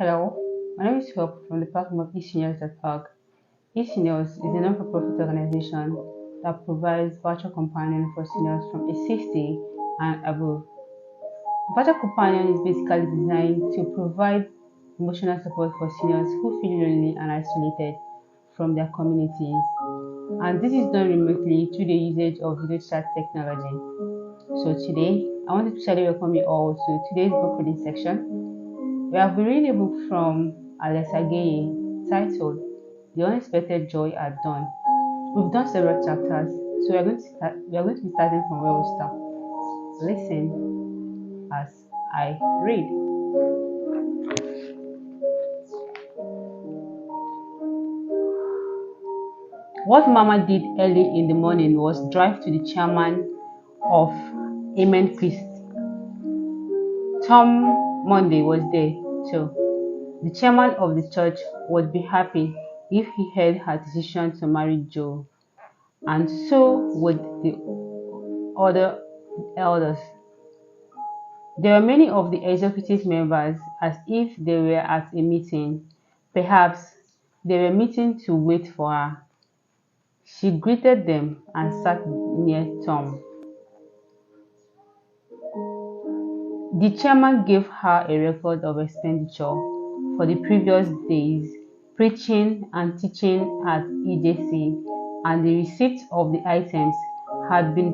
Hello, my name is Hope from the platform of eSeniors.org. eSeniors is a non-for-profit organization that provides virtual companion for seniors from age 60 and above. Virtual companion is basically designed to provide emotional support for seniors who feel lonely and isolated from their communities. And this is done remotely through the usage of video chat technology. So today, I want to specially welcome you all to today's book reading section. We have been reading a book from Alexa Gaye titled The Unexpected Joy at Dawn. We've done several chapters, so we are going to be starting from where we start. Listen as I read. What Mama did early in the morning was drive to the chairman of immersed. Tom Monday was there too. The chairman of the church would be happy if he heard her decision to marry Joe, and so would the other elders. There were many of the executive members, as if they were at a meeting. Perhaps they were meeting to wait for her. She greeted them and sat near Tom. The chairman gave her a record of expenditure for the previous days, preaching and teaching at EJC, and the receipt of the items had been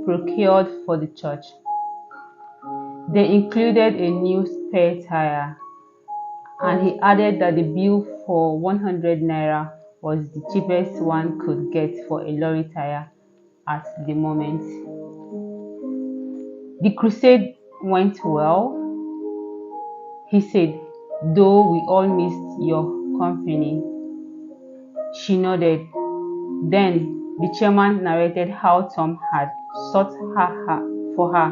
procured for the church. They included a new spare tire, and he added that the bill for 100 naira was the cheapest one could get for a lorry tire at the moment. The crusade went well, he said, though we all missed your company. She nodded. Then the chairman narrated how Tom had sought for her.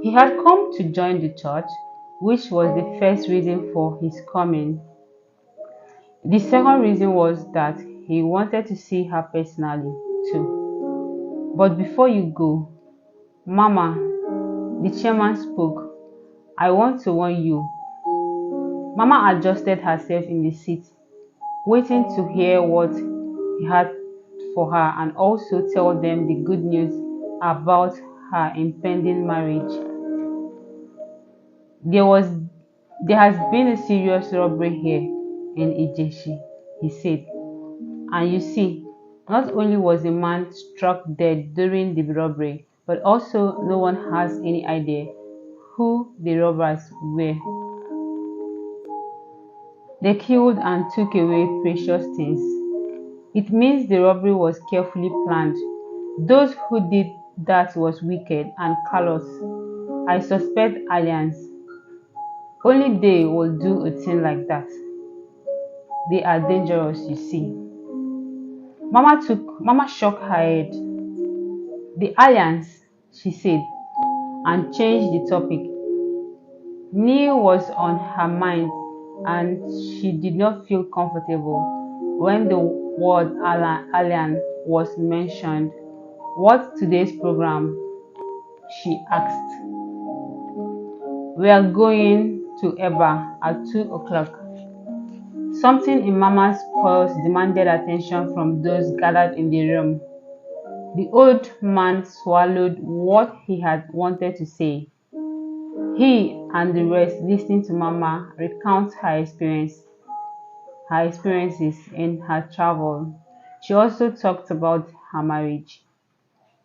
He had come to join the church, which was the first reason for his coming. The second reason was that he wanted to see her personally, too. But before you go, Mama, the chairman spoke, I want to warn you. Mama adjusted herself in the seat, waiting to hear what he had for her and also tell them the good news about her impending marriage. There has been a serious robbery here in Ijeshi, he said. And you see, not only was a man struck dead during the robbery, but also no one has any idea who the robbers were. They killed and took away precious things. It means the robbery was carefully planned. Those who did that was wicked and callous. I suspect aliens. Only they will do a thing like that. They are dangerous, you see. Mama shook her head. The aliens, she said, and changed the topic. Neil was on her mind, and she did not feel comfortable when the word alien was mentioned. What's today's program? She asked. We are going to Eba at 2 o'clock. Something in Mama's pulse demanded attention from those gathered in the room. The old man swallowed what he had wanted to say. He and the rest listening to Mama recount her experiences in her travel. She also talked about her marriage.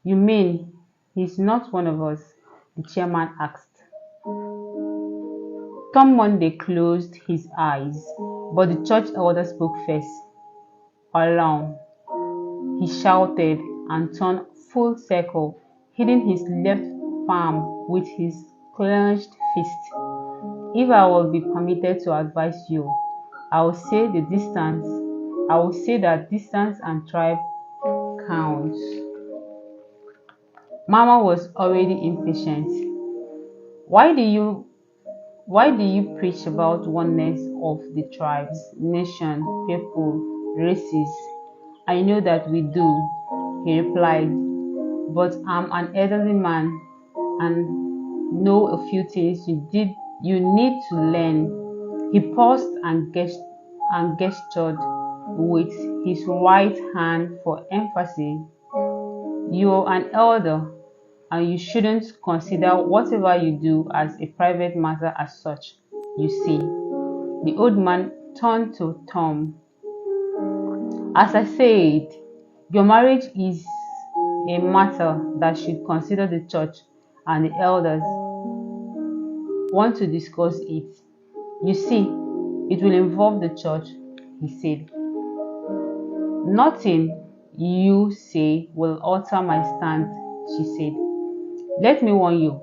You mean he's not one of us? The chairman asked. Tom Monday closed his eyes, but the church elder spoke first. Alone, he shouted and turned full circle, hitting his left palm with his clenched fist. If I will be permitted to advise you, I will say that distance and tribe counts. Mama was already impatient. Why do you preach about oneness of the tribes, nation, people, races? I know that we do, he replied, but I'm an elderly man and know a few things you need to learn." He paused and gestured with his right hand for emphasis. "You're an elder, and you shouldn't consider whatever you do as a private matter as such, you see." The old man turned to Tom. "As I said, your marriage is a matter that should consider the church, and the elders want to discuss it. You see, it will involve the church," he said. "Nothing you say will alter my stand," she said. "Let me warn you,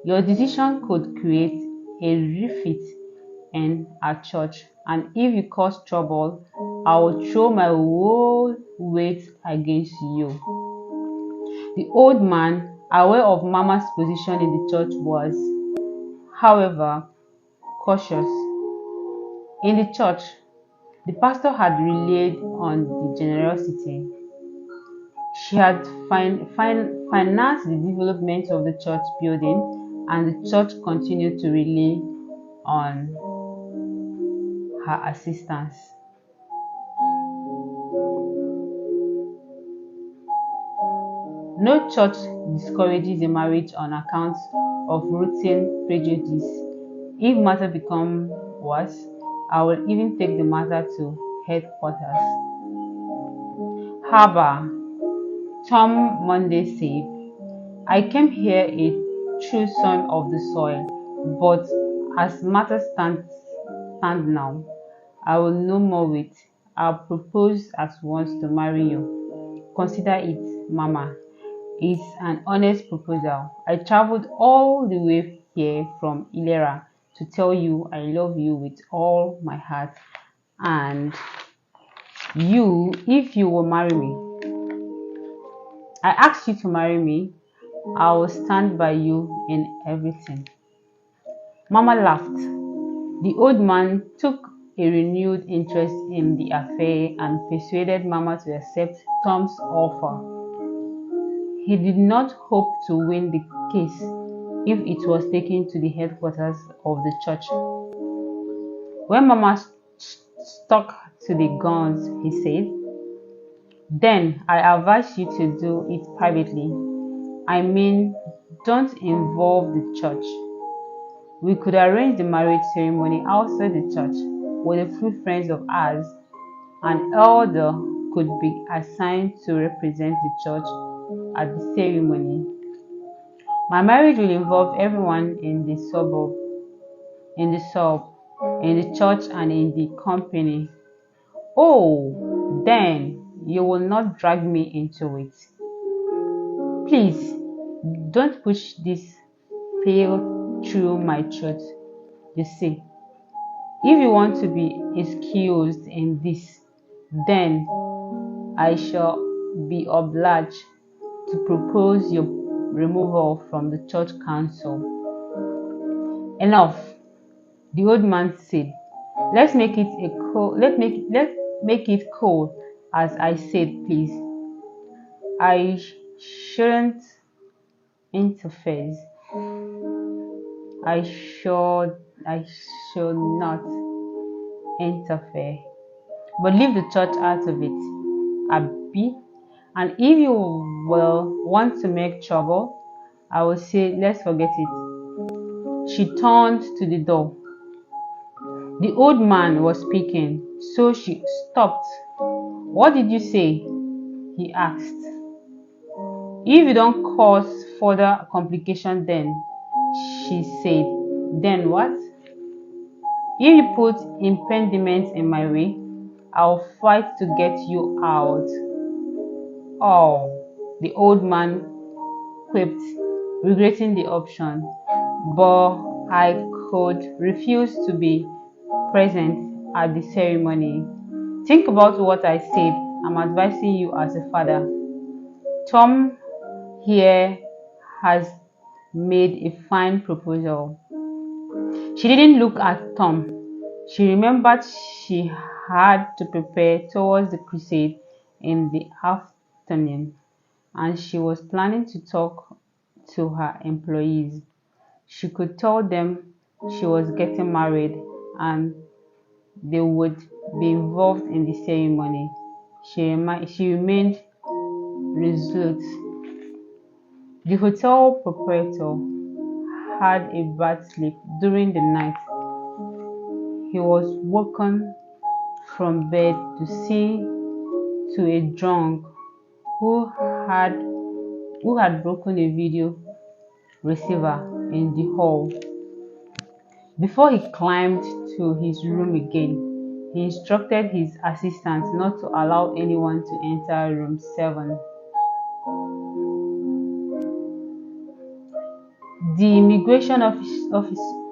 your decision could create a rift in our church, and if you cause trouble, I will throw my whole weight against you." The old man, aware of Mama's position in the church, was, however, cautious. In the church, the pastor had relied on the generosity. She had financed the development of the church building, and the church continued to rely on her assistance. No church discourages a marriage on account of routine prejudice. If matter become worse, I will even take the matter to headquarters. Harbor, Tom Monday said, "I came here a true son of the soil, but as matters stand now, I will no more wait. I'll propose at once to marry you. Consider it, Mama. It's an honest proposal. I traveled all the way here from Ilera to tell you I love you with all my heart, and if you will marry me. I asked you to marry me. I will stand by you in everything." Mama laughed. The old man took a renewed interest in the affair and persuaded Mama to accept Tom's offer. He did not hope to win the case if it was taken to the headquarters of the church. When Mama stuck to the guns, he said, "Then I advise you to do it privately. I mean, don't involve the church. We could arrange the marriage ceremony outside the church with a few friends of ours. An elder could be assigned to represent the church at the ceremony. My marriage will involve everyone in the church and in the company." "Oh, then you will not drag me into it. Please, don't push this fail through my throat. You see, if you want to be excused in this, then I shall be obliged to propose your removal from the church council." "Enough," the old man said. Let's make it cool, as I said, please. I shouldn't interfere. I should not interfere. But leave the church out of it, Abby. And if you will want to make trouble, I will say, let's forget it." She turned to the door. The old man was speaking, so she stopped. "What did you say?" he asked. "If you don't cause further complication, then," she said. "Then what?" "If you put impediments in my way, I'll fight to get you out." "Oh," the old man quipped, regretting the option. "But I could refuse to be present at the ceremony. Think about what I said. I'm advising you as a father. Tom here has made a fine proposal." She didn't look at Tom. She remembered she had to prepare towards the crusade in the afternoon, and she was planning to talk to her employees. She could tell them she was getting married and they would be involved in the ceremony. She remained resolute. The hotel proprietor had a bad sleep during the night. He was woken from bed to see to a drunk who had who had broken a video receiver in the hall. Before he climbed to his room again, he instructed his assistant not to allow anyone to enter room 7. The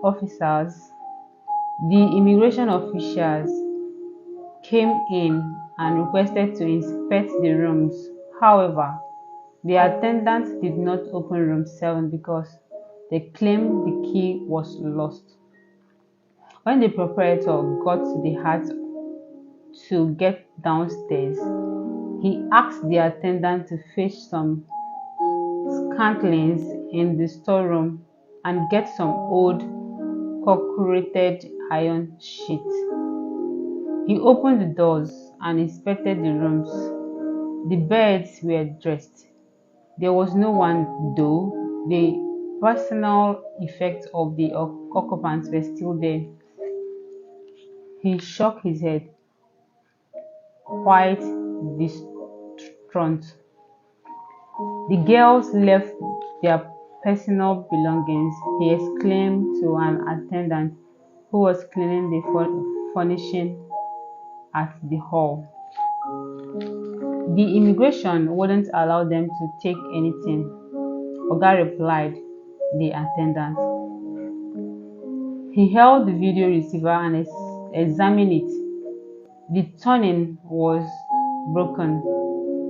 officers, the immigration officials came in and requested to inspect the rooms. However, the attendants did not open room 7 because they claimed the key was lost. When the proprietor got to the heart to get downstairs, he asked the attendant to fetch some scantlings in the storeroom and get some old corrugated iron sheets. He opened the doors and inspected the rooms. The beds were dressed. There was no one, though the personal effects of the occupants were still there. He shook his head, quite distraught. The girls left their personal belongings, he exclaimed to an attendant who was cleaning the furnishing at the hall. The immigration wouldn't allow them to take anything, Oga replied the attendant. He held the video receiver and examined it. The turning was broken.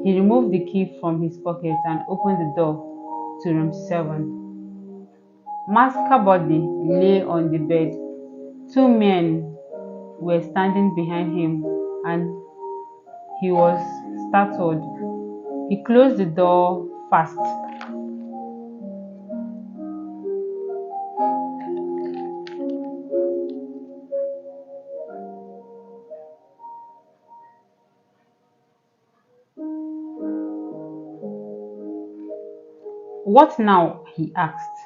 He removed the key from his pocket and opened the door to room 7. Maska's body lay on the bed. 2 men were standing behind him and he was startled. He closed the door fast. What now? He asked.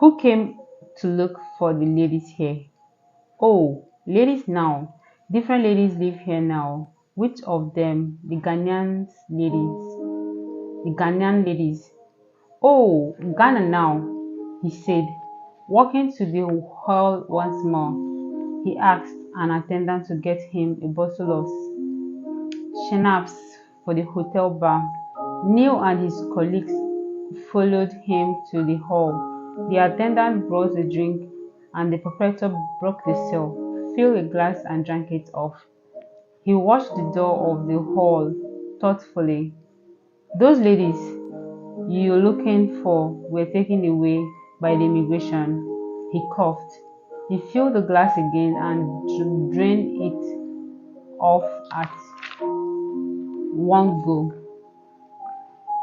Who came to look for the ladies here? Oh, ladies now. Different ladies live here now. Which of them? The Ghanaian ladies. The Ghanaian ladies. Oh, Ghana now, he said. Walking to the hall once more, he asked an attendant to get him a bottle of schnapps for the hotel bar. Neil and his colleagues followed him to the hall. The attendant brought the drink and the proprietor broke the seal, filled a glass and drank it off. He watched the door of the hall thoughtfully. Those ladies you're looking for were taken away by the immigration. He coughed. He filled the glass again and drained it off at one go.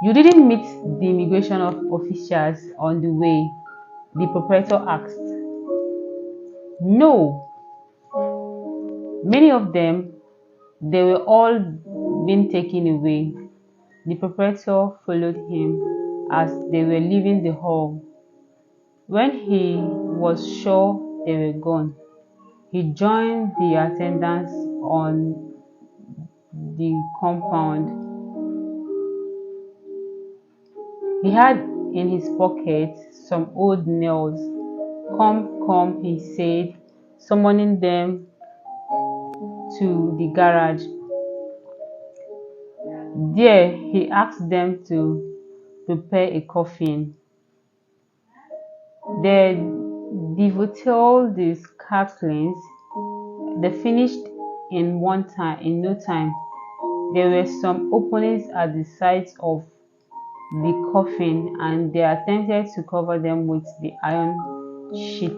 You didn't meet the immigration officials on the way? The proprietor asked. No. Many of them, they were all being taken away. The proprietor followed him as they were leaving the hall. When he was sure they were gone, he joined the attendants on the compound. He had in his pocket some old nails. Come, come, he said, summoning them to the garage. There, he asked them to prepare a coffin. They devoted the scarflings. They finished in no time. There were some openings at the sides of the coffin and they attempted to cover them with the iron sheet.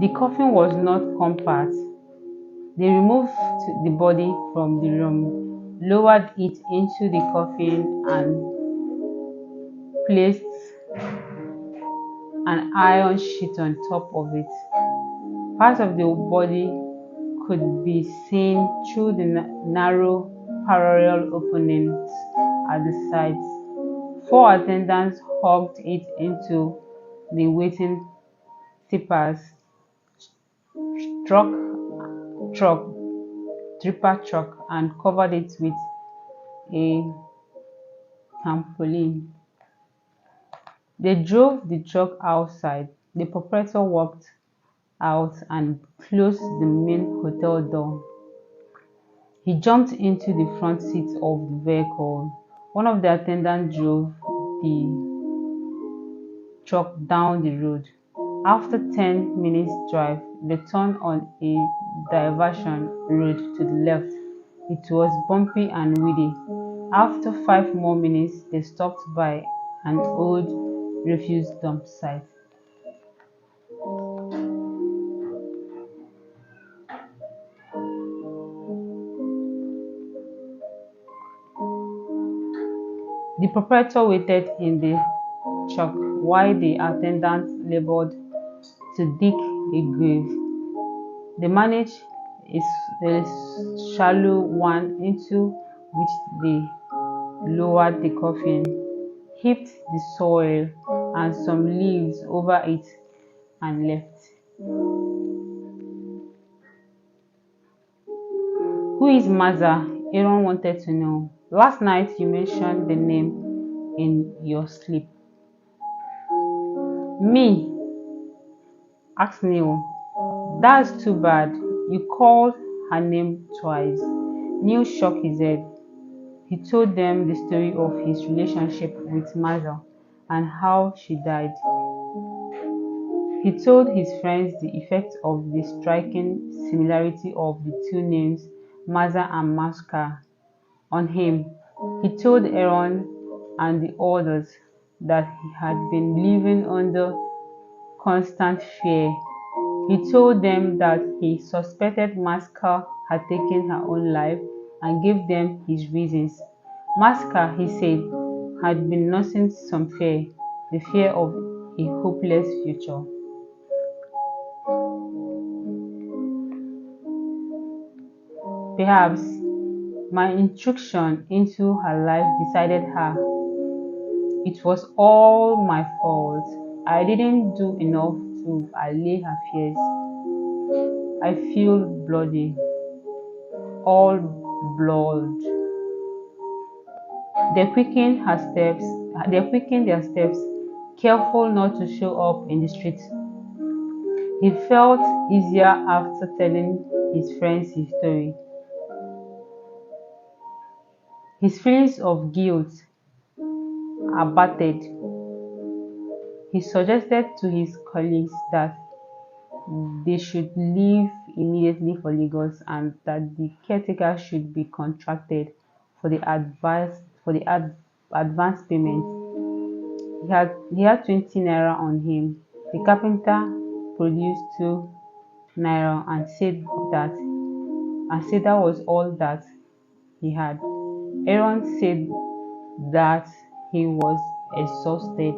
The coffin was not compact. They removed the body from the room, lowered it into the coffin, and placed an iron sheet on top of it. Part of the body could be seen through the narrow parallel openings at the sides. Four attendants hugged it into the waiting tippers, struck truck, tripper truck, and covered it with a tarpaulin. They drove the truck outside. The proprietor walked out and closed the main hotel door. He jumped into the front seat of the vehicle. One of the attendants drove the truck down the road. After 10 minutes drive, they turned on a diversion road to the left. It was bumpy and weedy. After 5 more minutes, they stopped by an old refuse dump site. The proprietor waited in the truck while the attendants labored to dig a grave. They managed a shallow one into which they lowered the coffin, heaped the soil and some leaves over it, and left. Who is Maza? Aaron wanted to know. Last night you mentioned the name in your sleep. Me? Asked Neil. That's too bad. You called her name twice. Neil shook his head. He told them the story of his relationship with Maza and how she died. He told his friends the effect of the striking similarity of the two names, Maza and Maska, on him. He told Aaron and the others that he had been living under constant fear. He told them that he suspected Maska had taken her own life and gave them his reasons. Maska, he said, had been nursing some fear, the fear of a hopeless future. Perhaps my intrusion into her life decided her. It was all my fault. I didn't do enough to allay her fears. I feel bloody, all blood. They quickened their steps, careful not to show up in the street. He felt easier after telling his friends his story. His feelings of guilt abated. He suggested to his colleagues that they should leave immediately for Lagos and that the caretaker should be contracted for the advance payment. He had 20 naira on him. The carpenter produced 2 naira and said that was all that he had. Aaron said that he was exhausted.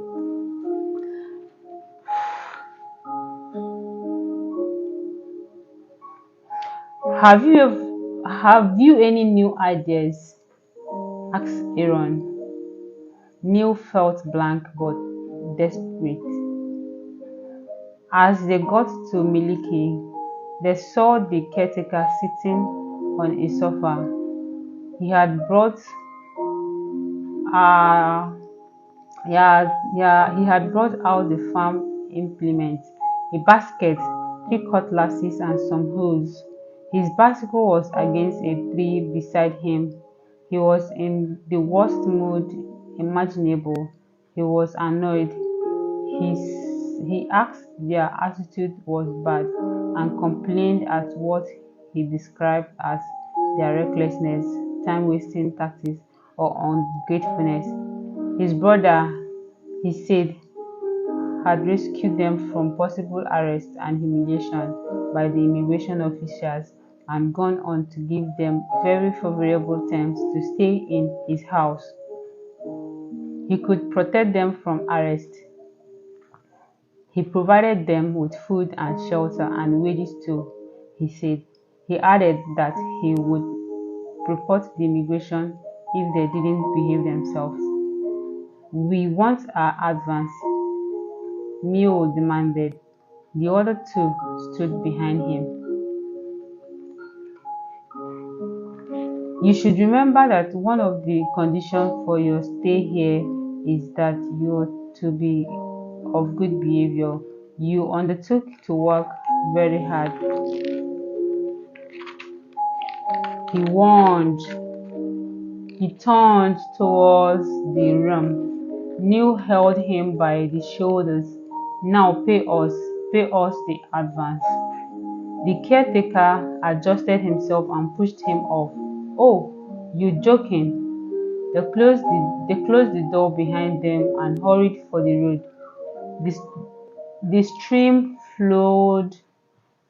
Have you any new ideas? Asked Aaron. Neil felt blank but desperate. As they got to Miliki, they saw the caretaker sitting on a sofa. He had brought out the farm implements, a basket, 3 cutlasses, and some hoes. His bicycle was against a tree beside him. He was in the worst mood imaginable. He was annoyed. He asked their attitude was bad and complained at what he described as their recklessness, time-wasting tactics, or ungratefulness. His brother, he said, had rescued them from possible arrest and humiliation by the immigration officials and gone on to give them very favorable terms to stay in his house. He could protect them from arrest. He provided them with food and shelter and wages too, he said. He added that he would report the immigration if they didn't behave themselves. "We want our advance," Mule demanded. The other two stood behind him. "You should remember that one of the conditions for your stay here is that you're to be of good behavior. You undertook to work very hard," he warned. He turned towards the room. Neil held him by the shoulders. "Now pay us the advance." The caretaker adjusted himself and pushed him off. "Oh, you joking?" They closed the door behind them and hurried for the road. The stream flowed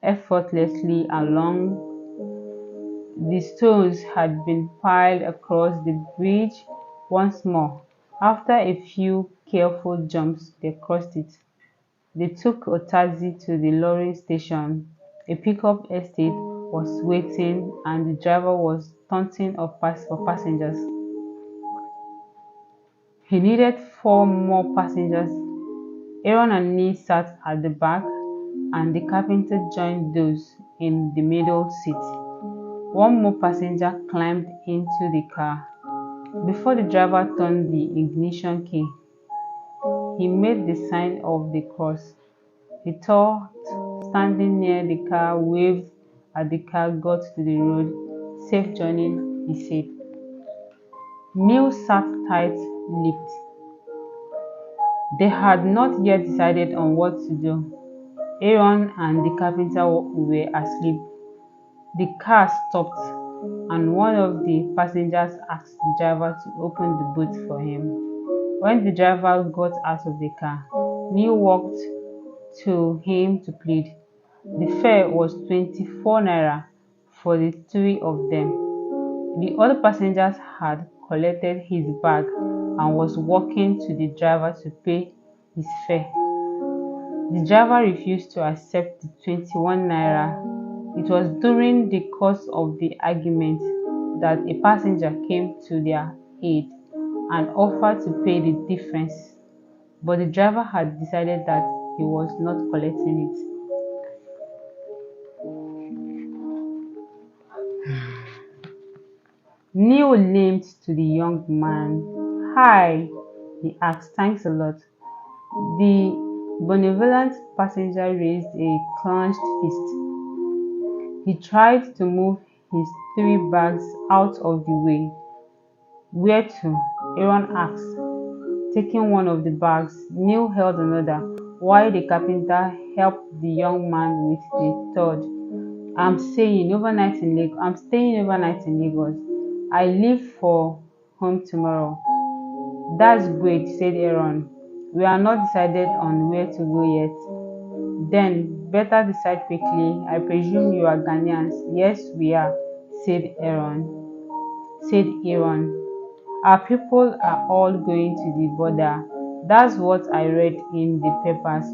effortlessly along. The stones had been piled across the bridge once more. After a few careful jumps, they crossed it. They took a taxi to the lorry station. A pickup estate was waiting and the driver was taunting for passengers. He needed 4 more passengers. Aaron and Nee sat at the back and the carpenter joined those in the middle seat. 1 more passenger climbed into the car. Before the driver turned the ignition key, he made the sign of the cross. He thought, standing near the car, waved as the car got to the road. "Safe journey," he said. Neil sat tight-lipped. They had not yet decided on what to do. Aaron and the carpenter were asleep. The car stopped, and one of the passengers asked the driver to open the boot for him. When the driver got out of the car, Neil walked to him to plead. The fare was 24 naira for the 3 of them. The other passengers had collected his bag and was walking to the driver to pay his fare. The driver refused to accept the 21 naira. It was during the course of the argument that a passenger came to their aid and offered to pay the difference, but the driver had decided that he was not collecting it. Neil limped to the young man. "Hi," he asked. "Thanks a lot." The benevolent passenger raised a clenched fist. He tried to move his 3 bags out of the way. "Where to?" Aaron asked. Taking one of the bags, Neil held another, while the carpenter helped the young man with the third. I'm staying overnight in Lagos. I leave for home tomorrow." "That's great," said Aaron. "We are not decided on where to go yet." "Then better decide quickly. I presume you are Ghanaians." "Yes, we are," said Aaron. "Our people are all going to the border. That's what I read in the papers."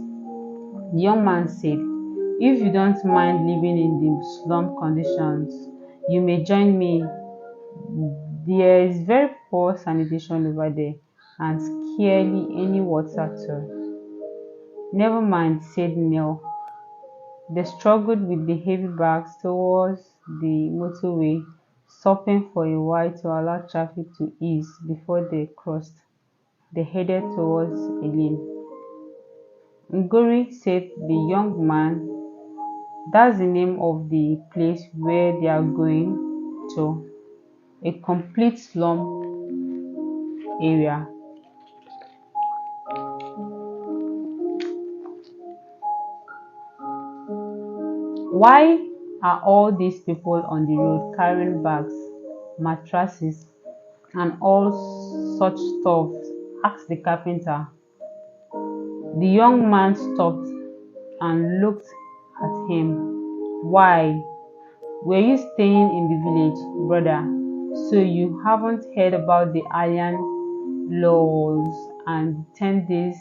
The young man said, "If you don't mind living in the slum conditions, you may join me. There is very poor sanitation over there and scarcely any water too." "Never mind," said Neil. They struggled with the heavy bags towards the motorway, stopping for a while to allow traffic to ease before they crossed. They headed towards a lane. "Ngori," said the young man. "That's the name of the place where they are going to. A complete slum area." "Why are all these people on the road carrying bags, mattresses, and all such stuff?" asked the carpenter. The young man stopped and looked at him. Why, were you staying in the village, brother? So you haven't heard about the iron laws and 10 days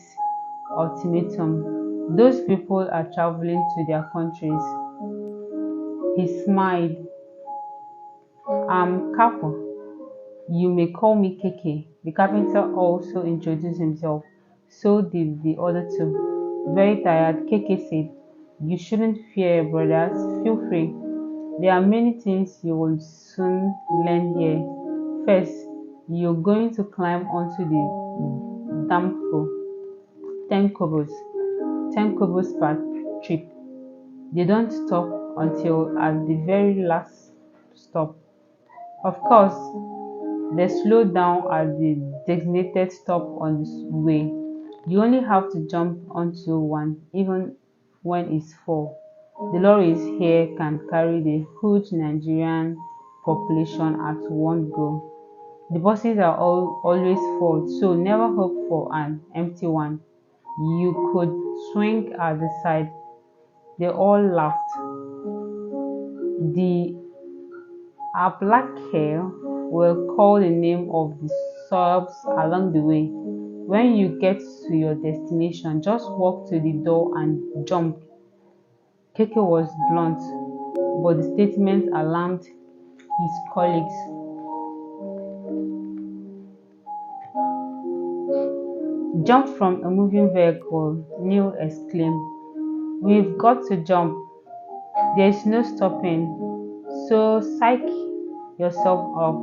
ultimatum? Those people are traveling to their countries. He smiled. I'm Kapo. You may call me Keke. The carpenter also introduced himself. So did the other two. Very tired, Keke said, you shouldn't fear, brothers. Feel free. There are many things you will soon learn here. First, you're going to climb onto the dampo. 10 kobos. 10 kobos per trip. They don't stop until at the very last stop. Of course, they slow down at the designated stop on the way. You only have to jump onto one, even when it's full. The lorries here can carry the huge Nigerian population at one go. The buses are always full, so never hope for an empty one. You could swing at the side. They all laughed. The Ablake will call the name of the suburbs along the way. When you get to your destination, just walk to the door and jump. Keke was blunt, but the statement alarmed his colleagues. Jump from a moving vehicle, Neil exclaimed. We've got to jump. There's no stopping. So psych yourself up.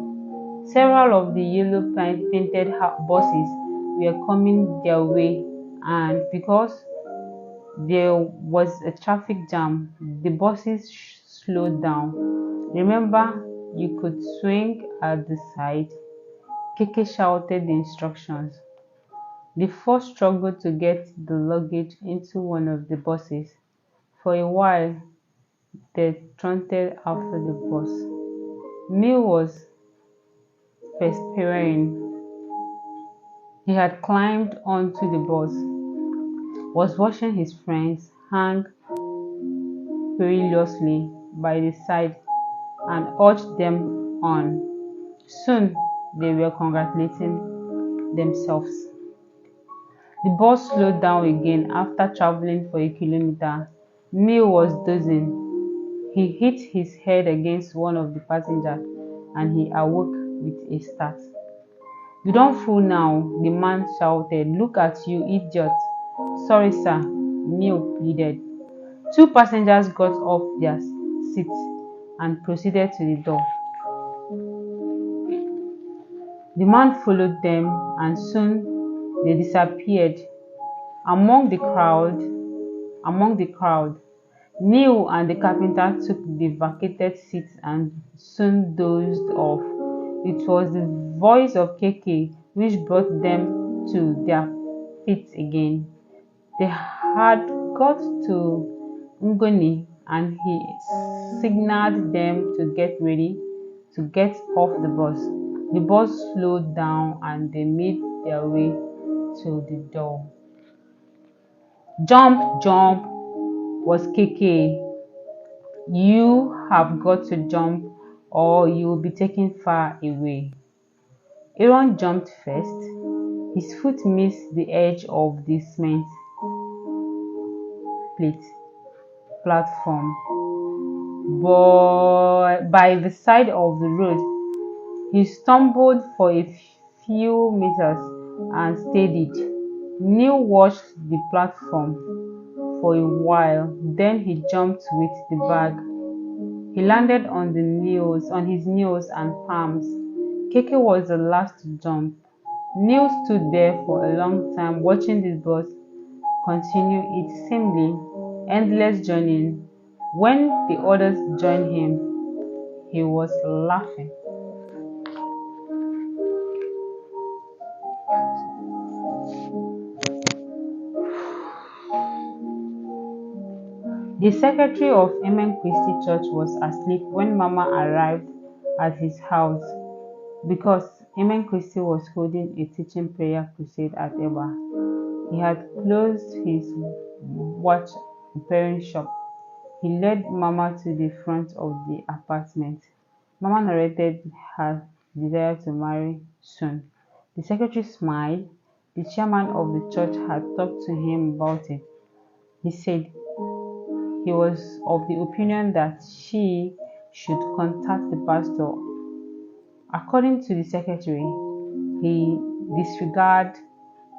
Several of the yellow painted buses were coming their way, and because there was a traffic jam, the buses slowed down. Remember, you could swing at the side. Keke shouted the instructions. The four struggled to get the luggage into one of the buses. For a while, they trotted after the bus. Neil was perspiring. He had climbed onto the bus, was watching his friends hang perilously by the side, and urged them on. Soon they were congratulating themselves. The bus slowed down again after traveling for a kilometer. Neil was dozing. He hit his head against one of the passengers and he awoke with a start. You don't fool now, the man shouted. Look at you, idiot. Sorry, sir, Neil pleaded. Two passengers got off their seats and proceeded to the door. The man followed them and soon they disappeared among the crowd. Neil and the carpenter took the vacated seats and soon dozed off. It was the voice of Keke which brought them to their feet again. They had got to Ngoni and he signaled them to get ready to get off the bus. The bus slowed down and they made their way to the door. Jump, jump, was Keke. You have got to jump or you will be taken far away. Aaron jumped first. His foot missed the edge of the cement platform. But by the side of the road, he stumbled for a few meters and steadied. Neil watched the platform for a while, then he jumped with the bag. He landed on his knees and palms. Keke was the last to jump. Neil stood there for a long time watching the bus continue its seemingly endless journey. When the others joined him, he was laughing. The secretary of Amen Christi Church was asleep when Mama arrived at his house because Amen Christi was holding a teaching prayer crusade at Eba. He had closed his watch repairing shop. He led Mama to the front of the apartment. Mama narrated her desire to marry soon. The secretary smiled. The chairman of the church had talked to him about it. He said he was of the opinion that she should contact the pastor. According to the secretary, he disagreed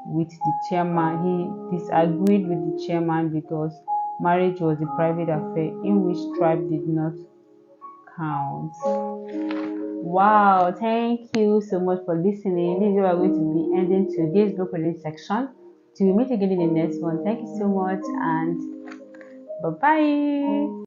with the chairman because marriage was a private affair in which tribe did not count. Wow, thank you so much for listening. This is where we're going to be ending today's book reading section. Till we meet again in the next one. Thank you so much and bye bye.